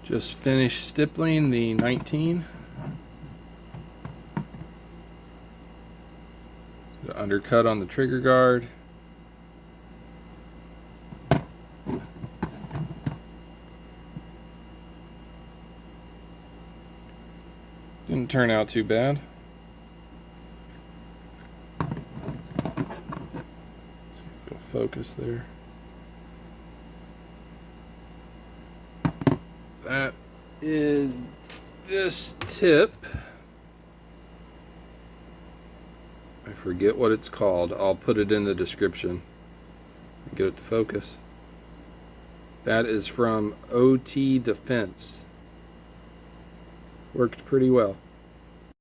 Just finished stippling the 19. The undercut on the trigger guard. Didn't turn out too bad. Let's see if it'll focus there. That is this tip. I forget what it's called. I'll put it in the description. Get it to focus. That is from OT Defense. Worked pretty well.